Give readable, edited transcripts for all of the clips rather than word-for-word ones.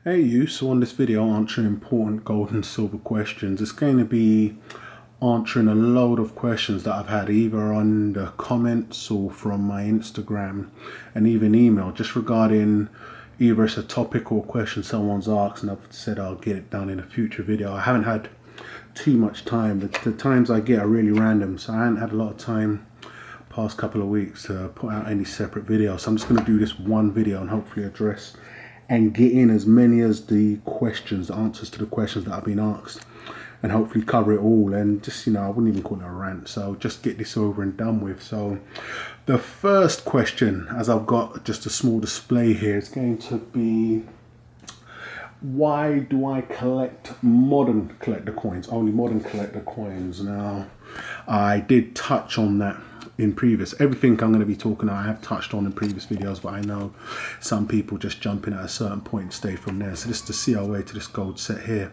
Hey you, so on this video answering important gold and silver questions, it's going to be answering a load of questions that I've had either on the comments or from my Instagram and even email, just regarding either it's a topic or question someone's asked, and I've said I'll get it done in a future video. I haven't had too much time. The times I get are really random, so I haven't had a lot of time past couple of weeks to put out any separate videos. So I'm just going to do this one video and hopefully address and get in as many as the questions, the answers to the questions that I've been asked, and hopefully cover it all. And just, I wouldn't even call it a rant, so just get this over and done with. So the first question, as I've got just a small display here, is going to be, why do I collect modern collector coins, only modern collector coins? Now, I did touch on that in previous, everything I'm going to be talking about I have touched on in previous videos, but I know some people just jump in at a certain point and stay from there. So this is the COA to this gold set here.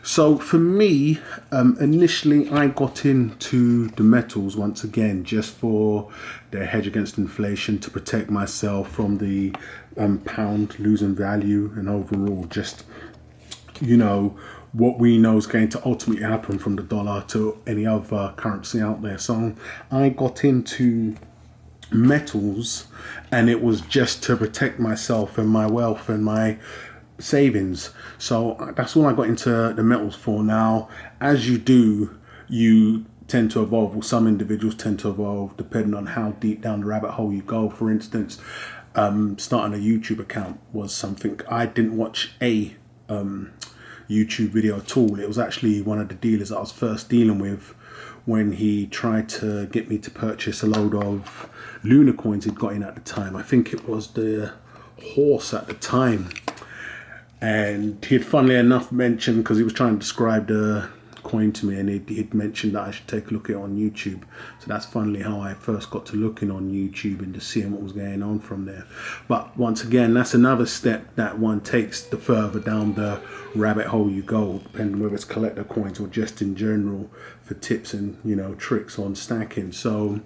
So for me, initially I got into the metals once again just for their hedge against inflation, to protect myself from the pound losing value, and overall just, what we know is going to ultimately happen from the dollar to any other currency out there. So I got into metals, and it was just to protect myself and my wealth and my savings. So that's all I got into the metals for. Now, as you do, you tend to evolve, or some individuals tend to evolve depending on how deep down the rabbit hole you go. For instance, starting a YouTube account was something I didn't watch YouTube video at all. It was actually one of the dealers that I was first dealing with when he tried to get me to purchase a load of Luna coins he'd got in at the time. I think it was the horse at the time. And he had, funnily enough, mentioned, because he was trying to describe the coin to me, and he'd mentioned that I should take a look at it on YouTube. So that's funnily how I first got to looking on YouTube and just seeing what was going on from there. But once again, that's another step that one takes the further down the rabbit hole you go, depending whether it's collector coins or just in general for tips and tricks on stacking. So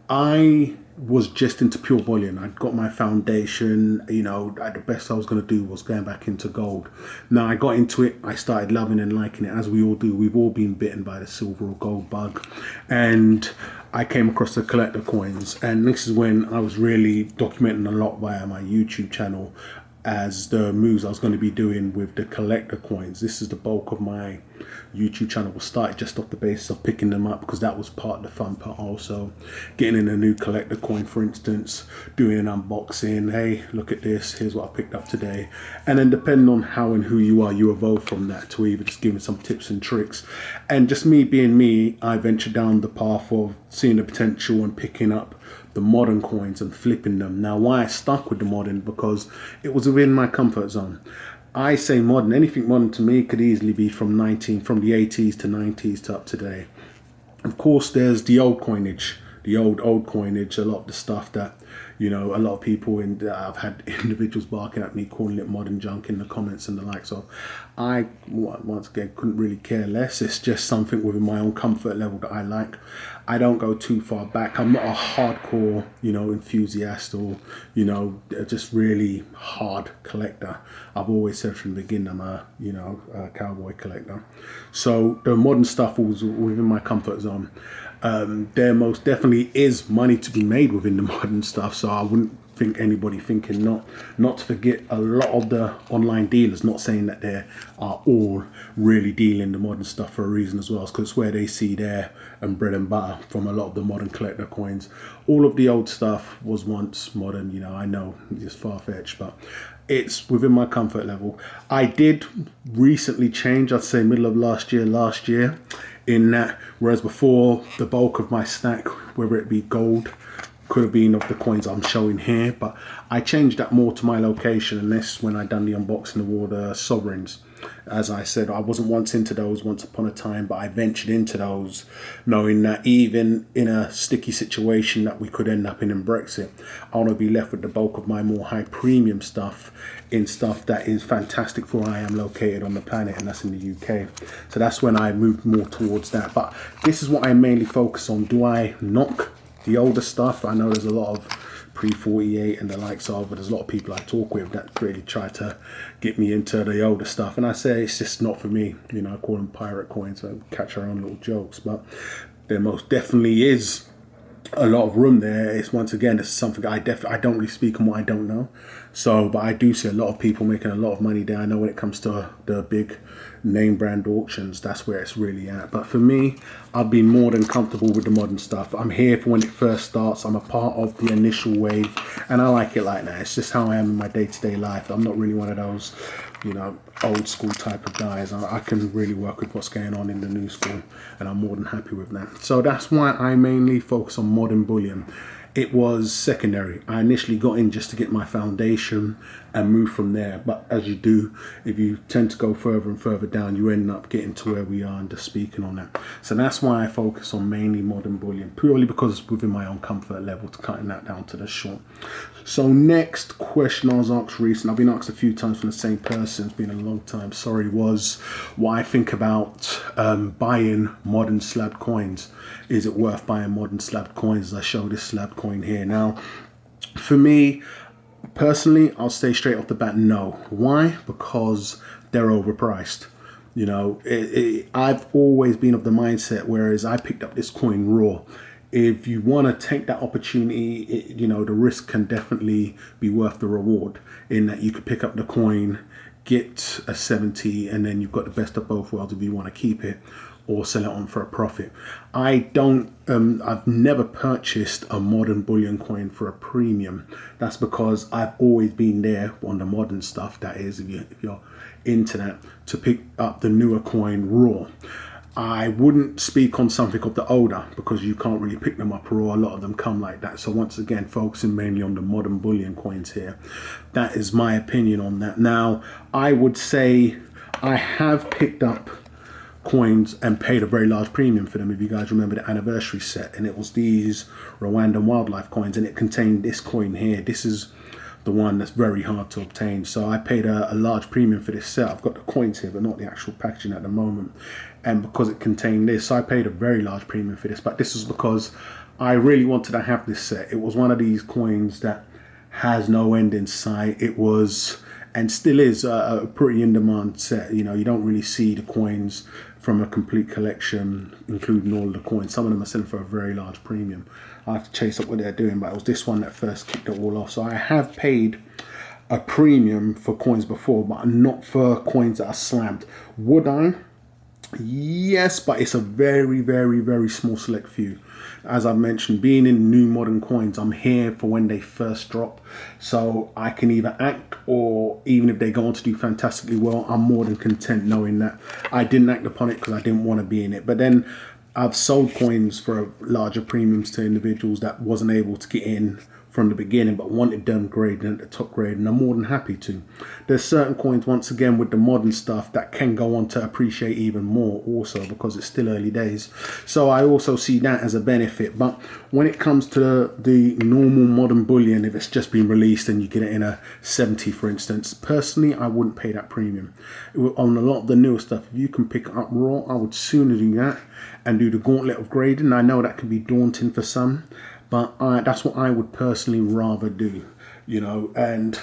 I was just into pure bullion. I'd got my foundation, the best I was going to do was going back into gold. Now I got into it, I started loving and liking it, as we all do. We've all been bitten by the silver or gold bug, and I came across the collector coins, and this is when I was really documenting a lot via my YouTube channel as the moves I was going to be doing with the collector coins. This is the bulk of my YouTube channel was started just off the basis of picking them up, because that was part of the fun part. Also getting in a new collector coin, for instance, doing an unboxing, hey, look at this, here's what I picked up today. And then depending on how and who you are, you evolve from that to either just giving some tips and tricks. And just me being me, I ventured down the path of seeing the potential and picking up the modern coins and flipping them. Now, why I stuck with the modern, because it was within my comfort zone. I say modern, anything modern to me could easily be from the 80s to 90s to up today. Of course, there's the old coinage, the old coinage, a lot of the stuff that, a lot of people I've had individuals barking at me, calling it modern junk in the comments and the like. So I, once again, couldn't really care less. It's just something within my own comfort level that I like. I don't go too far back. I'm not a hardcore, enthusiast, or, just really hard collector. I've always said from the beginning I'm a cowboy collector. So the modern stuff was within my comfort zone. There most definitely is money to be made within the modern stuff, so I wouldn't think anybody thinking not to forget a lot of the online dealers, not saying that they are all really dealing the modern stuff for a reason as well, because it's where they see their bread and butter from a lot of the modern collector coins. All of the old stuff was once modern, I know it's far-fetched, but it's within my comfort level. I did recently change, I'd say middle of last year, in that, whereas before the bulk of my stack, whether it be gold, could have been of the coins I'm showing here, but I changed that more to my location, and this when I done the unboxing of all the sovereigns. As I said, I wasn't once into those once upon a time, but I ventured into those knowing that even in a sticky situation that we could end up in Brexit, I want to be left with the bulk of my more high premium stuff in stuff that is fantastic for where I am located on the planet, and that's in the UK. So that's when I moved more towards that. But this is what I mainly focus on. Do I knock the older stuff? I know there's a lot of pre-48 and the likes of, but there's a lot of people I talk with that really try to get me into the older stuff, and I say it's just not for me. You know, I call them pirate coins, so I catch our own little jokes, but there most definitely is a lot of room there. It's once again, it's something I don't really speak on what I don't know. So, but I do see a lot of people making a lot of money there. I know when it comes to the big name brand auctions, that's where it's really at. But for me, I'd be more than comfortable with the modern stuff. I'm here for when it first starts. I'm a part of the initial wave, and I like it like that. It's just how I am in my day-to-day life. I'm not really one of those, you know, old school type of guys. I can really work with what's going on in the new school, and I'm more than happy with that. So that's why I mainly focus on modern bullion. It was secondary. I initially got in just to get my foundation and move from there. But as you do, if you tend to go further and further down, you end up getting to where we are and just speaking on that. So that's why I focus on mainly modern bullion, purely because it's within my own comfort level to cutting that down to the short. So next question I was asked recently, I've been asked a few times from the same person, it's been a long time, sorry, was what I think about buying modern slab coins. Is it worth buying modern slab coins? As I show this slab coin here. Now, for me, personally, I'll say straight off the bat, no. Why? Because they're overpriced. You know, I've always been of the mindset, whereas I picked up this coin raw. If you want to take that opportunity, you know, the risk can definitely be worth the reward, in that you could pick up the coin, get a 70, and then you've got the best of both worlds if you want to keep it or sell it on for a profit. I've never purchased a modern bullion coin for a premium. That's because I've always been there on the modern stuff, that is, if you're into that, to pick up the newer coin raw. I wouldn't speak on something of the older, because you can't really pick them up raw. A lot of them come like that. So once again, focusing mainly on the modern bullion coins here. That is my opinion on that. Now, I would say I have picked up coins and paid a very large premium for them. If you guys remember the anniversary set, and it was these Rwandan wildlife coins, and it contained this coin here. This is the one that's very hard to obtain. So I paid a large premium for this set. I've got the coins here, but not the actual packaging at the moment. And because it contained this, I paid a very large premium for this. But this was because I really wanted to have this set. It was one of these coins that has no end in sight. It was, and still is, a pretty in-demand set. You know, you don't really see the coins from a complete collection, including all of the coins. Some of them are selling for a very large premium. I have to chase up what they're doing, but it was this one that first kicked it all off. So I have paid a premium for coins before, but not for coins that are slammed. Would I? Yes, but it's a very, very, very small select few. As I've mentioned, being in new modern coins, I'm here for when they first drop. So I can either act, or even if they go on to do fantastically well, I'm more than content knowing that I didn't act upon it because I didn't want to be in it. But then I've sold coins for larger premiums to individuals that wasn't able to get in from the beginning, but wanted them graded at the top grade, and I'm more than happy to. There's certain coins, once again, with the modern stuff that can go on to appreciate even more also, because it's still early days. So I also see that as a benefit. But when it comes to the normal modern bullion, if it's just been released and you get it in a 70, for instance, personally, I wouldn't pay that premium. On a lot of the newer stuff, if you can pick it up raw, I would sooner do that and do the gauntlet of grading. I know that can be daunting for some, but that's what I would personally rather do, you know. And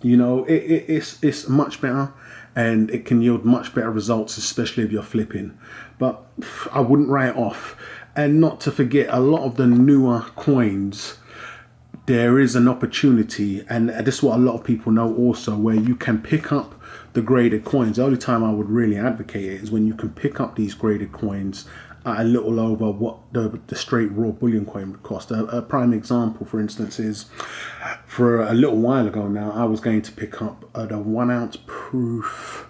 you know, it's much better, and it can yield much better results, especially if you're flipping. But I wouldn't write it off. And not to forget, a lot of the newer coins, there is an opportunity, and this is what a lot of people know also, where you can pick up the graded coins. The only time I would really advocate it is when you can pick up these graded coins at a little over what the straight raw bullion coin would cost. A prime example, for instance, is for a little while ago now, I was going to pick up the 1 ounce proof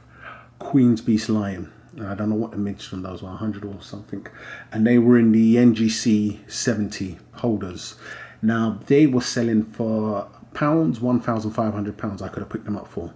Queen's Beast Lion. I don't know what the mints on those were, 100 or something. And they were in the NGC 70 holders. Now, they were selling for pounds, £1,500 I could have picked them up for.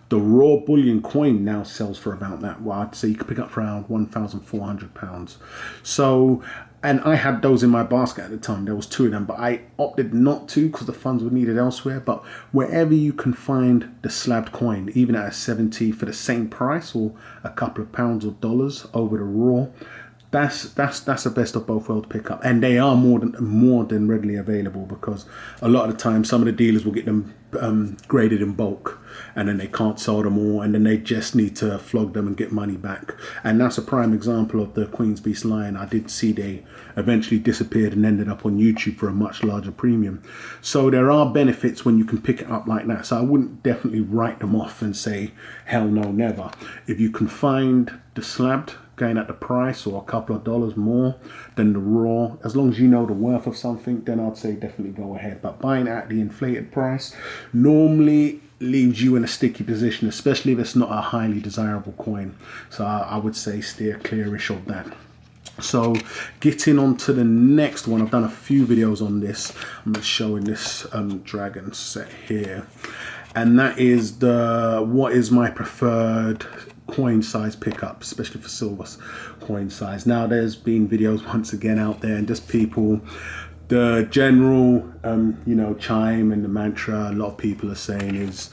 The raw bullion coin now sells for about that. Well, I'd say you could pick up for around £1,400. So, and I had those in my basket at the time. There was 2 of them, but I opted not to because the funds were needed elsewhere. But wherever you can find the slabbed coin, even at a 70 for the same price or a couple of pounds or dollars over the raw, that's a best of both worlds pickup, and they are more than readily available, because a lot of the time some of the dealers will get them graded in bulk, and then they can't sell them all, and then they just need to flog them and get money back. And that's a prime example of the Queen's Beast line. I did see they eventually disappeared and ended up on YouTube for a much larger premium. So there are benefits when you can pick it up like that. So I wouldn't definitely write them off and say hell no, never. If you can find the slabbed going at the price or a couple of dollars more than the raw, as long as you know the worth of something, then I'd say definitely go ahead. But buying at the inflated price normally leaves you in a sticky position, especially if it's not a highly desirable coin. So I would say steer clearish of that. So getting on to the next one, I've done a few videos on this. I'm just showing this dragon set here, and that is what is my preferred coin size pickup, especially for silver coin size. Now there's been videos once again out there, and just people, the general chime and the mantra a lot of people are saying is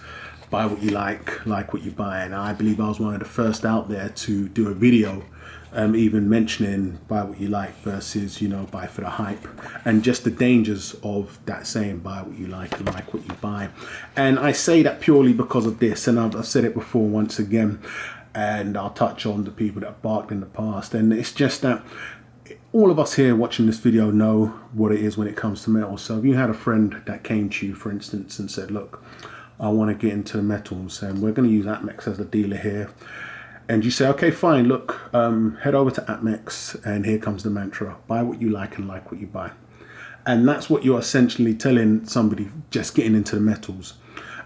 buy what you like what you buy. And I believe I was one of the first out there to do a video even mentioning buy what you like versus buy for the hype, and just the dangers of that saying buy what you like and like what you buy. And I say that purely because of this, and I've said it before once again, and I'll touch on the people that barked in the past. And it's just that all of us here watching this video know what it is when it comes to metals. So if you had a friend that came to you, for instance, and said, look, I want to get into the metals, and we're going to use APMEX as the dealer here, and you say, okay, fine, look, head over to APMEX, and here comes the mantra, buy what you like and like what you buy. And that's what you're essentially telling somebody just getting into the metals.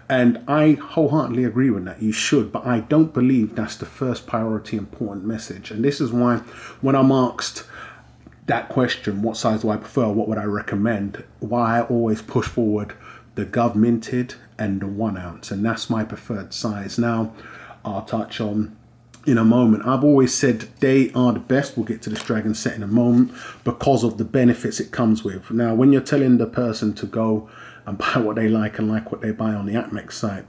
And I wholeheartedly agree with that. You should, but I don't believe that's the first priority important message. And this is why when I'm asked that question, what size do I prefer, what would I recommend, why I always push forward the Gov Minted and the 1 ounce. And that's my preferred size. Now, I'll touch on in a moment. I've always said they are the best. We'll get to this dragon set in a moment, because of the benefits it comes with. Now, when you're telling the person to go and buy what they like and like what they buy on the APMEX site,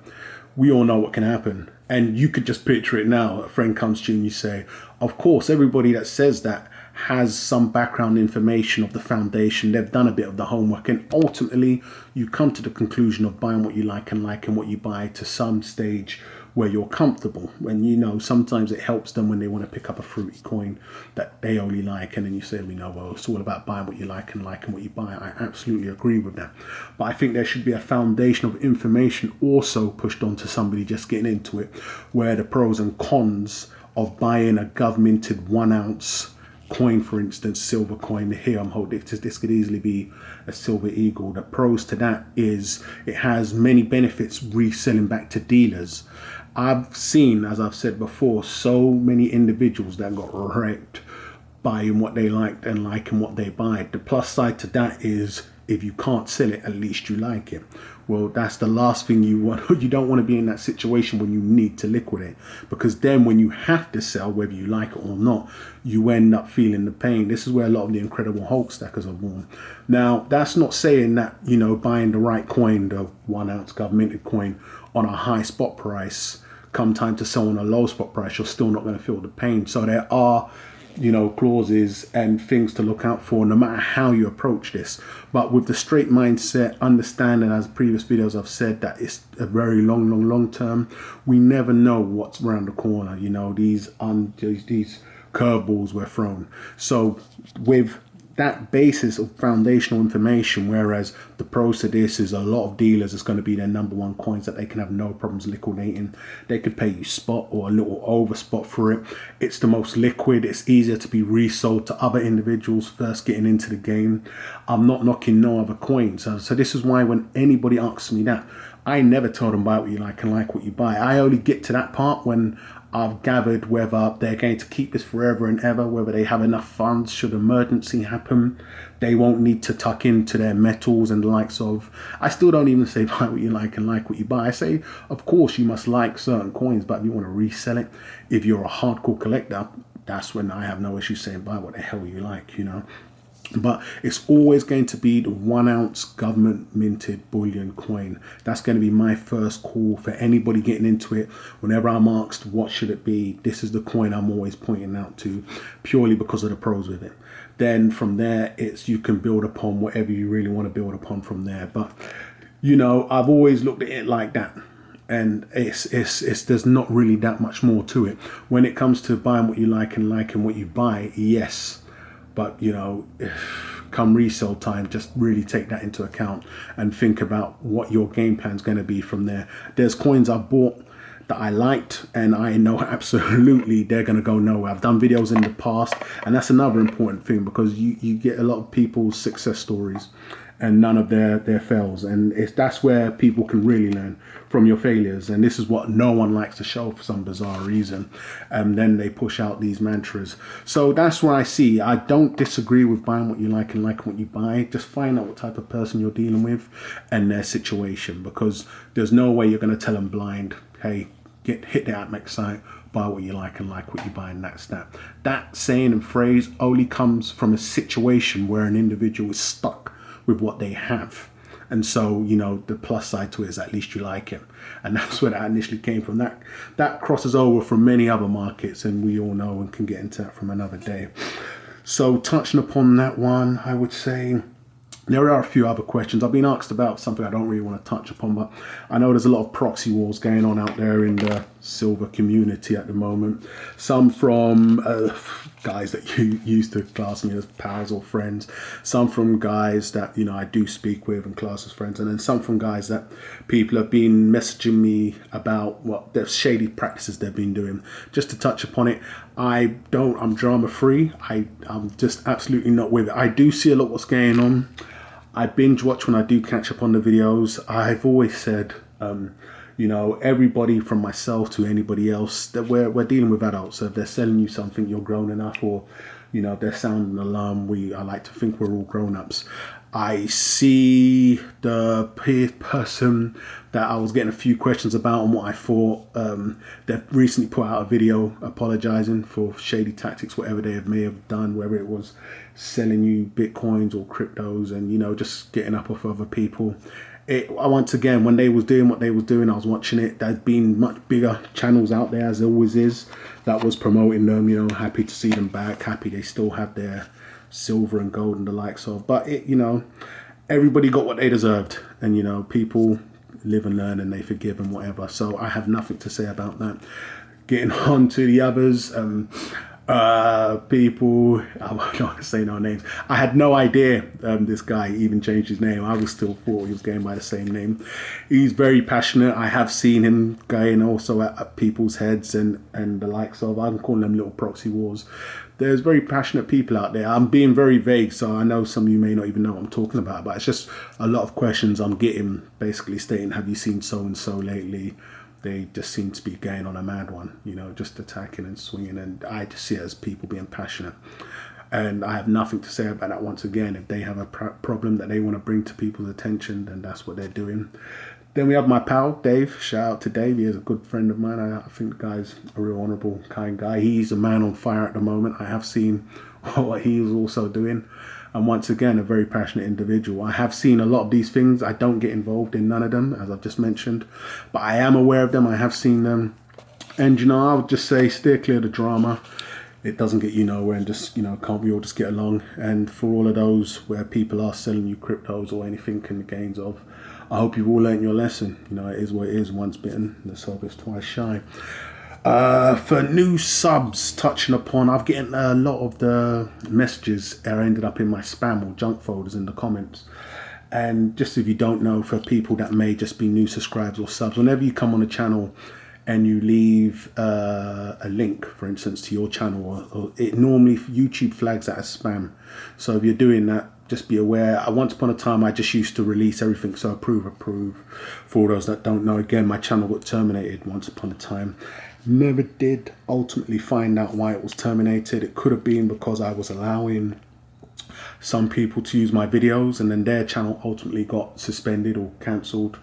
we all know what can happen. And you could just picture it now. A friend comes to you and you say, of course, everybody that says that has some background information of the foundation. They've done a bit of the homework, and ultimately you come to the conclusion of buying what you like and liking what you buy to some stage where you're comfortable. When sometimes it helps them when they want to pick up a fruity coin that they only like, and then you say, well, it's all about buying what you like and liking what you buy. I absolutely agree with that. But I think there should be a foundation of information also pushed onto somebody just getting into it, where the pros and cons of buying a Gov Minted 1 ounce coin, for instance, silver coin. Here I'm holding this could easily be a silver eagle. The pros to that is it has many benefits reselling back to dealers. I've seen, as I've said before, so many individuals that got wrecked buying what they liked and liking what they buy. The plus side to that is if you can't sell it, at least you like it. Well, that's the last thing you want. You don't want to be in that situation when you need to liquidate, because then when you have to sell, whether you like it or not, you end up feeling the pain. This is where a lot of the Incredible Hulk stackers are born. Now, that's not saying that, buying the right coin, the 1 ounce Gov Minted coin on a high spot price, come time to sell on a low spot price, you're still not going to feel the pain. So there are clauses and things to look out for no matter how you approach this. But with the straight mindset, understanding, as previous videos I've said, that it's a very long term. We never know what's around the corner. These curveballs were thrown. So with that basis of foundational information, whereas the pros to this is a lot of dealers, it's going to be their number one coins that they can have no problems liquidating. They could pay you spot or a little over spot for it. It's the most liquid. It's easier to be resold to other individuals first getting into the game. I'm not knocking no other coins. So this is why when anybody asks me that, I never tell them buy what you like and like what you buy. I only get to that part when I've gathered whether they're going to keep this forever and ever, whether they have enough funds should emergency happen. They won't need to tuck into their metals and the likes of. I still don't even say buy what you like and like what you buy. I say, of course, you must like certain coins, but if you want to resell it, if you're a hardcore collector, that's when I have no issue saying buy what the hell you like, But it's always going to be the 1 ounce government minted bullion coin. That's going to be my first call for anybody getting into it. Whenever I'm asked what should it be, this is the coin I'm always pointing out to, purely because of the pros with it. Then from there, it's you can build upon whatever you really want to build upon from there. But you know, I've always looked at it like that. And it's there's not really that much more to it. When it comes to buying what you like and liking what you buy, yes. But, you know, come resale time, just really take that into account and think about what your game plan is going to be from there. There's coins I bought that I liked, and I know absolutely they're going to go nowhere. I've done videos in the past, and that's another important thing, because you get a lot of people's success stories and none of their fails. And that's where people can really learn from your failures. And this is what no one likes to show for some bizarre reason. And then they push out these mantras. So that's what I see. I don't disagree with buying what you like and liking what you buy. Just find out what type of person you're dealing with and their situation, because there's no way you're going to tell them blind, hey, hit the Atmex site, buy what you like and like what you buy, and that's that. That saying and phrase only comes from a situation where an individual is stuck with what they have. And so, you know, the plus side to it is at least you like him. And that's where that initially came from. That crosses over from many other markets, and we all know and can get into that from another day. So touching upon that one, I would say there are a few other questions. I've been asked about something I don't really want to touch upon, but I know there's a lot of proxy wars going on out there in the silver community at the moment. Some from guys that you used to class me as pals or friends, some from guys that, you know, I do speak with and class as friends, and then some from guys that people have been messaging me about what the shady practices they've been doing. Just to touch upon it, I'm drama free. I'm just absolutely not with it. I do see a lot what's going on. I binge watch when I do catch up on the videos. I've always said, you know, everybody from myself to anybody else, that we're dealing with adults. So if they're selling you something, you're grown enough, or, you know, if they're sounding an alarm, I like to think we're all grown-ups. I see the person that I was getting a few questions about and what I thought. They've recently put out a video apologizing for shady tactics, whatever they may have done, whether it was selling you bitcoins or cryptos and, you know, just getting up off other people. Once again, when they was doing what they was doing, I was watching it. There's been much bigger channels out there, as there always is, that was promoting them. You know, happy to see them back, happy they still have their silver and gold and the likes of. But you know, everybody got what they deserved, and you know, people live and learn and they forgive and whatever. So I have nothing to say about that. Getting on to the others. People, I'm not going to say no names. I had no idea this guy even changed his name. I was still thought he was going by the same name. He's very passionate. I have seen him going also at people's heads and the likes of, I'm calling them little proxy wars. There's very passionate people out there. I'm being very vague, so I know some of you may not even know what I'm talking about, but it's just a lot of questions I'm getting basically stating, have you seen so-and-so lately? They just seem to be going on a mad one, you know, just attacking and swinging. And I just see it as people being passionate. And I have nothing to say about that. Once again, if they have a problem that they want to bring to people's attention, then that's what they're doing. Then we have my pal, Dave. Shout out to Dave. He is a good friend of mine. I think the guy's a real honourable, kind guy. He's a man on fire at the moment. I have seen what he is also doing. And once again, a very passionate individual. I have seen a lot of these things. I don't get involved in none of them, as I've just mentioned. But I am aware of them. I have seen them. And, you know, I would just say steer clear of the drama. It doesn't get you nowhere, and just, you know, can't we all just get along? And for all of those where people are selling you cryptos or anything in the gains of, I hope you've all learned your lesson. You know, it is what it is. Once bitten, the soul is twice shy. For new subs, touching upon, I've getting a lot of the messages that ended up in my spam or junk folders in the comments. And just if you don't know, for people that may just be new subscribers or subs, whenever you come on a channel and you leave a link, for instance, to your channel, or it normally YouTube flags that as spam. So if you're doing that, just be aware. Once upon a time, I just used to release everything, so approve. For those that don't know, again, my channel got terminated once upon a time. Never did ultimately find out why it was terminated. It could have been because I was allowing some people to use my videos, and then their channel ultimately got suspended or cancelled.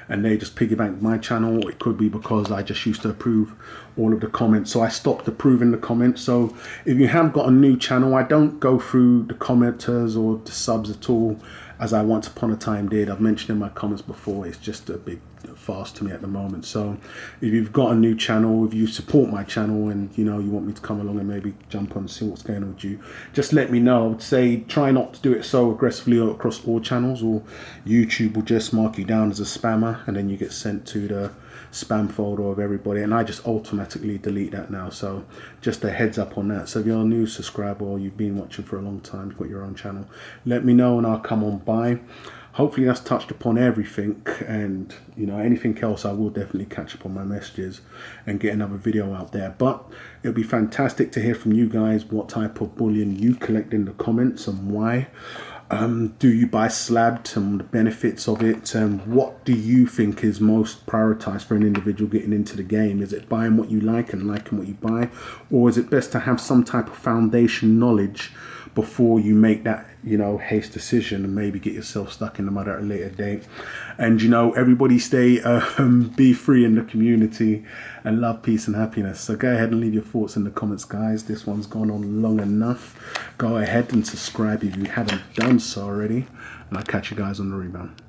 and they just piggybacked my channel. It could be because I just used to approve all of the comments, so I stopped approving the comments. So if you have got a new channel, I don't go through the commenters or the subs at all as I once upon a time did. I've mentioned in my comments before, it's just a big fast to me at the moment. So if you've got a new channel, if you support my channel and you know you want me to come along and maybe jump on and see what's going on with you, just let me know. I would say try not to do it so aggressively across all channels, or YouTube will just mark you down as a spammer and then you get sent to the spam folder of everybody, and I just automatically delete that now. So just a heads up on that. So if you're a new subscriber or you've been watching for a long time, you've got your own channel, let me know and I'll come on by. Hopefully that's touched upon everything, and you know, anything else I will definitely catch up on my messages and get another video out there. But it'll be fantastic to hear from you guys what type of bullion you collect in the comments and why. Do you buy slabbed and the benefits of it? And what do you think is most prioritized for an individual getting into the game? Is it buying what you like and liking what you buy? Or is it best to have some type of foundation knowledge before you make that, you know, haste decision and maybe get yourself stuck in the mud at a later date? And you know, everybody stay be free in the community and love, peace and happiness. So go ahead and leave your thoughts in the comments, guys. This one's gone on long enough. Go ahead and subscribe if you haven't done so already, and I'll catch you guys on the rebound.